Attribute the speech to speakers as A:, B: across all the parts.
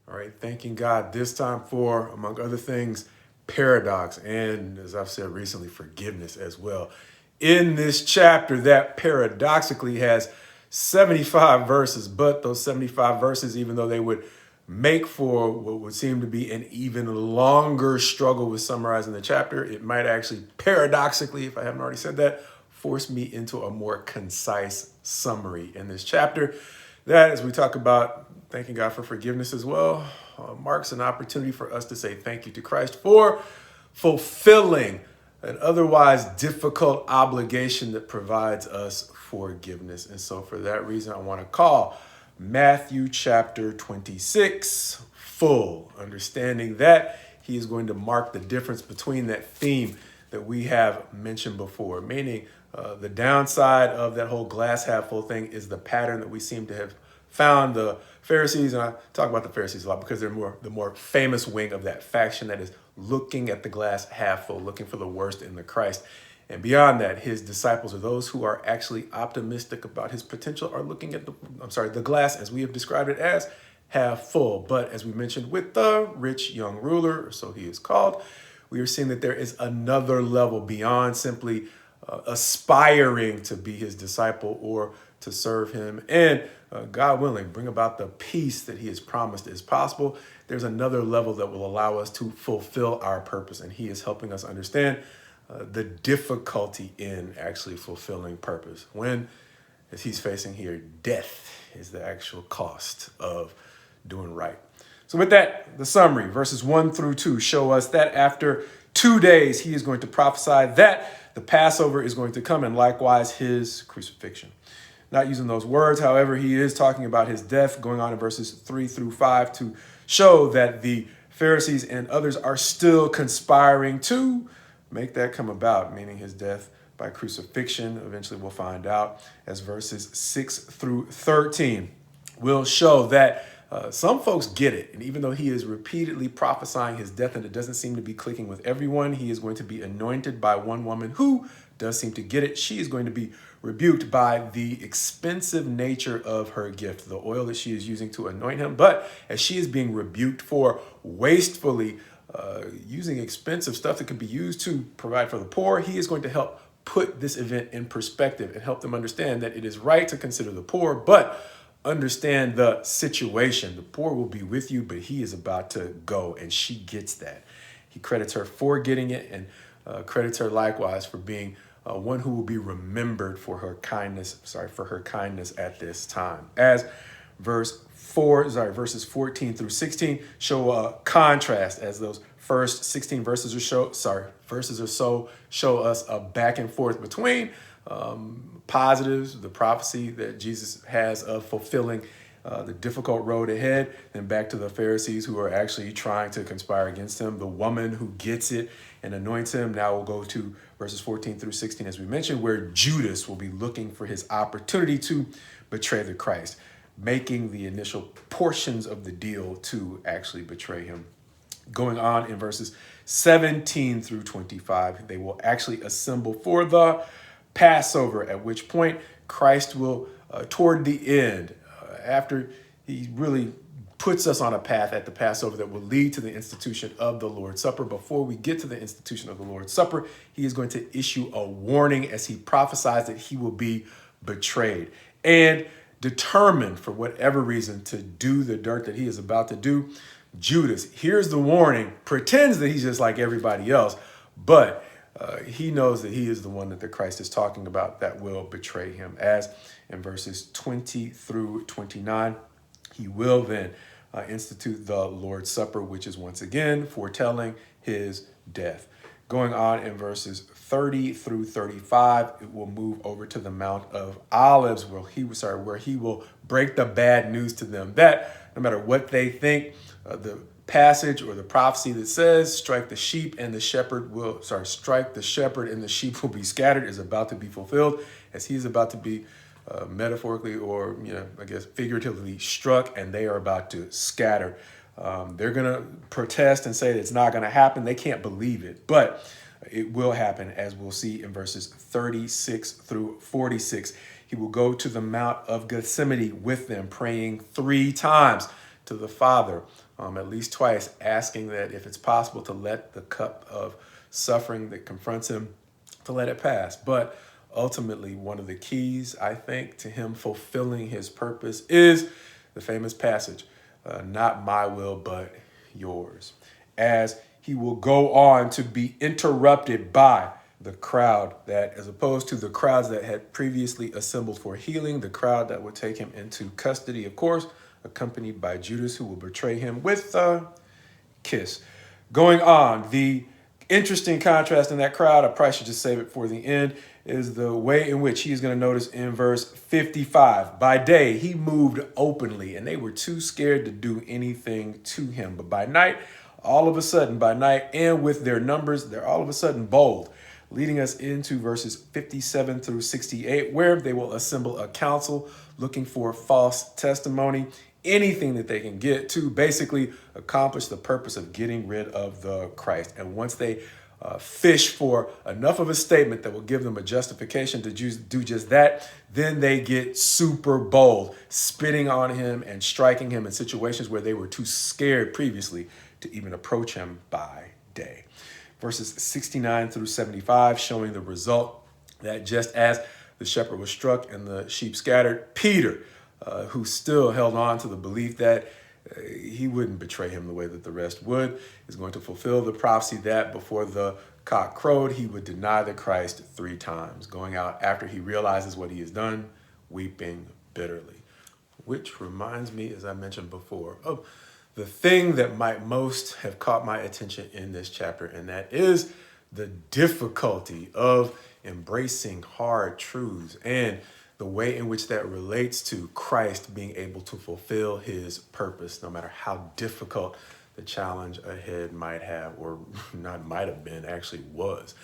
A: All right, thanking God this time for, among other things, paradox and, as I've said recently, forgiveness as well. In this chapter that paradoxically has 75 verses, but those 75 verses, even though they would make for what would seem to be an even longer struggle with summarizing the chapter, it might actually paradoxically, if I haven't already said that, force me into a more concise summary in this chapter. That, as we talk about thanking God for forgiveness as well, marks an opportunity for us to say thank you to Christ for fulfilling an otherwise difficult obligation that provides us forgiveness. And so, for that reason, I want to call Matthew chapter 26 full, understanding that he is going to mark the difference between that theme that we have mentioned before, meaning the downside of that whole glass half full thing is the pattern that we seem to have found the Pharisees, and I talk about the Pharisees a lot because they're the more famous wing of that faction that is looking at the glass half full, looking for the worst in the Christ. And beyond that, his disciples, or those who are actually optimistic about his potential, are looking at the glass as we have described it as half full. But as we mentioned with the rich young ruler, so he is called, we are seeing that there is another level beyond simply aspiring to be his disciple or to serve him and, God willing, bring about the peace that he has promised is possible. There's another level that will allow us to fulfill our purpose, and he is helping us understand the difficulty in actually fulfilling purpose when, as he's facing here, death is the actual cost of doing right. So with that, the summary, verses 1 through 2 show us that after 2 days, he is going to prophesy that the Passover is going to come, and likewise his crucifixion. Not using those words, however, he is talking about his death, going on in verses 3 through 5 to show that the Pharisees and others are still conspiring to make that come about, meaning his death by crucifixion. Eventually we'll find out, as verses 6 through 13 will show that some folks get it. And even though he is repeatedly prophesying his death and it doesn't seem to be clicking with everyone, he is going to be anointed by one woman who does seem to get it. She is going to be rebuked by the expensive nature of her gift, the oil that she is using to anoint him. But as she is being rebuked for wastefully using expensive stuff that could be used to provide for the poor, he is going to help put this event in perspective and help them understand that it is right to consider the poor, but understand the situation. The poor will be with you, but he is about to go, and she gets that. He credits her for getting it and credits her likewise for being one who will be remembered for her kindness, at this time. As verses 14 through 16 show a contrast, as those first 16 verses or so show us a back and forth between positives, the prophecy that Jesus has of fulfilling the difficult road ahead, then back to the Pharisees who are actually trying to conspire against him, the woman who gets it and anoints him. Now we'll go to verses 14 through 16, as we mentioned, where Judas will be looking for his opportunity to betray the Christ, making the initial portions of the deal to actually betray him. Going on in verses 17 through 25, they will actually assemble for the Passover, at which point Christ will, toward the end, after he really puts us on a path at the Passover that will lead to the institution of the Lord's Supper. Before we get to the institution of the Lord's Supper, he is going to issue a warning as he prophesies that he will be betrayed and determined, for whatever reason, to do the dirt that he is about to do. Judas hears the warning, pretends that he's just like everybody else, but he knows that he is the one that the Christ is talking about that will betray him. As in verses 20 through 29, he will then institute the Lord's Supper, which is once again foretelling his death. Going on in verses 30 through 35, it will move over to the Mount of Olives, where he will break the bad news to them that no matter what they think, the passage or the prophecy that says strike the shepherd and the sheep will be scattered is about to be fulfilled, as he's about to be metaphorically or I guess figuratively struck, and they are about to scatter. They're gonna protest and say that it's not gonna happen. They can't believe it, but it will happen, as we'll see in verses 36 through 46. He will go to the Mount of Gethsemane with them, praying 3 times. to the Father at least twice, asking that if it's possible to let the cup of suffering that confronts him, to let it pass. But ultimately, one of the keys, I think, to him fulfilling his purpose is the famous passage, not my will, but yours. As he will go on to be interrupted by the crowd that, as opposed to the crowds that had previously assembled for healing, the crowd that would take him into custody, of course, accompanied by Judas, who will betray him with a kiss. Going on, the interesting contrast in that crowd, I probably should just save it for the end, is the way in which he's going to notice in verse 55. By day, he moved openly, and they were too scared to do anything to him. But by night, all of a sudden, by night, and with their numbers, they're all of a sudden bold, leading us into verses 57 through 68, where they will assemble a council looking for false testimony, anything that they can get to basically accomplish the purpose of getting rid of the Christ. And once they fish for enough of a statement that will give them a justification to do just that, then they get super bold, spitting on him and striking him in situations where they were too scared previously to even approach him by day. Verses 69 through 75 showing the result that just as the shepherd was struck and the sheep scattered, Peter, who still held on to the belief that he wouldn't betray him the way that the rest would, is going to fulfill the prophecy that before the cock crowed, he would deny the Christ 3 times, going out after he realizes what he has done, weeping bitterly. Which reminds me, as I mentioned before, of the thing that might most have caught my attention in this chapter, and that is the difficulty of embracing hard truths and the way in which that relates to Christ being able to fulfill his purpose, no matter how difficult the challenge ahead might have, or not might have been, actually was.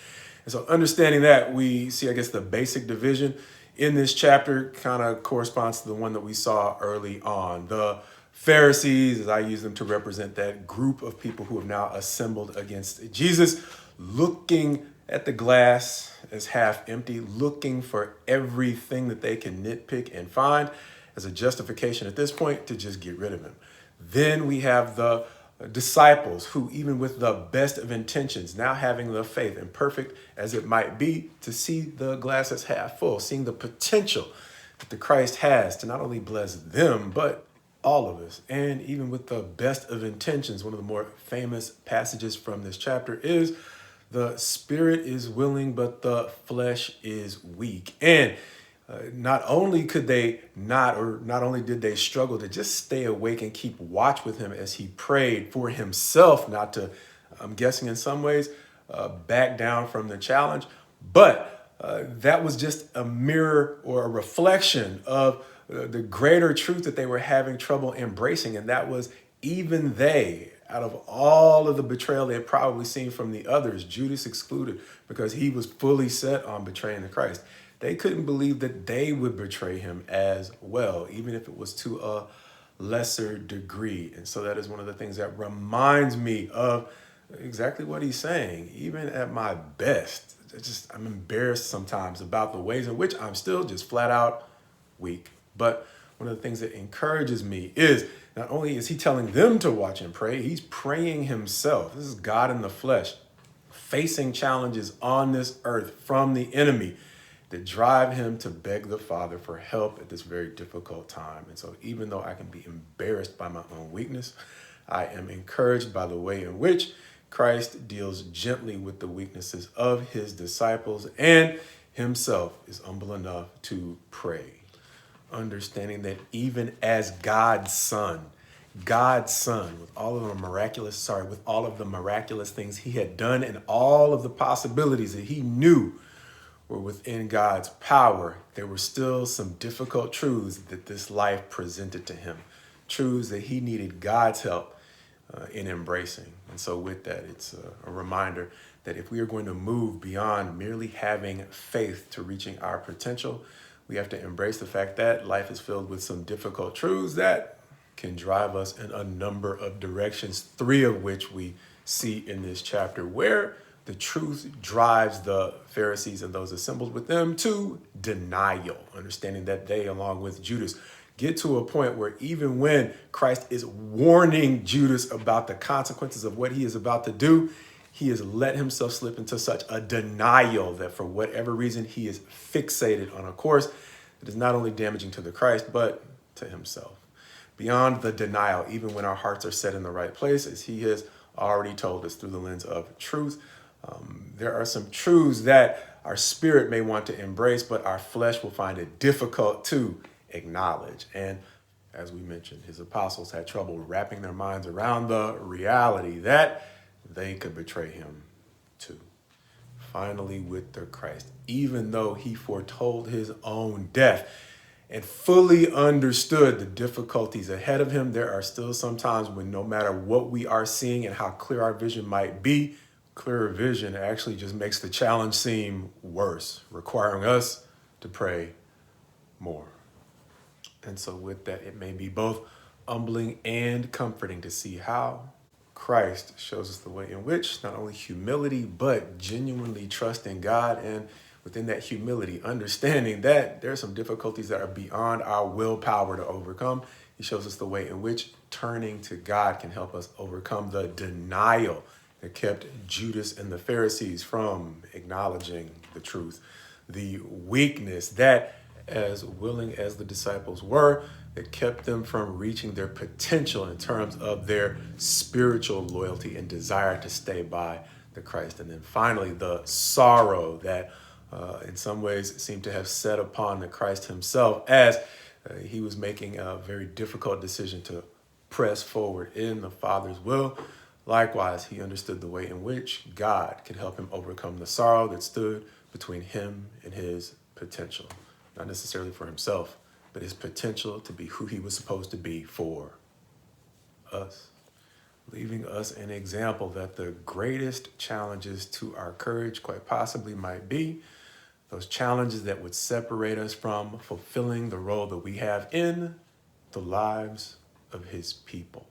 A: And so understanding that, we see, I guess, the basic division in this chapter kind of corresponds to the one that we saw early on. The Pharisees, as I use them to represent that group of people who have now assembled against Jesus, looking at the glass as half empty, looking for everything that they can nitpick and find as a justification at this point to just get rid of him. Then we have the disciples who, even with the best of intentions, now having the faith, imperfect as it might be, to see the glass as half full, seeing the potential that the Christ has to not only bless them, but all of us. And even with the best of intentions, one of the more famous passages from this chapter is, the spirit is willing, but the flesh is weak. And not only did they struggle to just stay awake and keep watch with him as he prayed for himself, not to, I'm guessing in some ways, back down from the challenge, but that was just a mirror or a reflection of the greater truth that they were having trouble embracing. And that was, even they, out of all of the betrayal they had probably seen from the others, Judas excluded, because he was fully set on betraying the Christ, they couldn't believe that they would betray him as well, even if it was to a lesser degree. And so that is one of the things that reminds me of exactly what he's saying. Even at my best, I'm embarrassed sometimes about the ways in which I'm still just flat out weak. But one of the things that encourages me is, not only is he telling them to watch and pray, he's praying himself. This is God in the flesh, facing challenges on this earth from the enemy that drive him to beg the Father for help at this very difficult time. And so even though I can be embarrassed by my own weakness, I am encouraged by the way in which Christ deals gently with the weaknesses of his disciples, and himself is humble enough to pray, understanding that even as God's son, with all of the miraculous things he had done and all of the possibilities that he knew were within God's power, there were still some difficult truths that this life presented to him, truths that he needed God's help in embracing. And so with that, it's a reminder that if we are going to move beyond merely having faith to reaching our potential, we have to embrace the fact that life is filled with some difficult truths that can drive us in a number of directions, 3 of which we see in this chapter, where the truth drives the Pharisees and those assembled with them to denial, understanding that they, along with Judas, get to a point where even when Christ is warning Judas about the consequences of what he is about to do, he has let himself slip into such a denial that for whatever reason, he is fixated on a course that is not only damaging to the Christ, but to himself. Beyond the denial, even when our hearts are set in the right place, as he has already told us through the lens of truth, there are some truths that our spirit may want to embrace, but our flesh will find it difficult to acknowledge. And as we mentioned, his apostles had trouble wrapping their minds around the reality that they could betray him too. Finally, with their Christ, even though he foretold his own death and fully understood the difficulties ahead of him, there are still some times when no matter what we are seeing and how clear our vision might be, clearer vision actually just makes the challenge seem worse, requiring us to pray more. And so with that, it may be both humbling and comforting to see how Christ shows us the way in which not only humility, but genuinely trusting God, and within that humility, understanding that there are some difficulties that are beyond our willpower to overcome. He shows us the way in which turning to God can help us overcome the denial that kept Judas and the Pharisees from acknowledging the truth, the weakness that, as willing as the disciples were, that kept them from reaching their potential in terms of their spiritual loyalty and desire to stay by the Christ. And then finally, the sorrow that in some ways seemed to have set upon the Christ himself as he was making a very difficult decision to press forward in the Father's will. Likewise, he understood the way in which God could help him overcome the sorrow that stood between him and his potential. Not necessarily for himself, but his potential to be who he was supposed to be for us. Leaving us an example that the greatest challenges to our courage quite possibly might be those challenges that would separate us from fulfilling the role that we have in the lives of his people.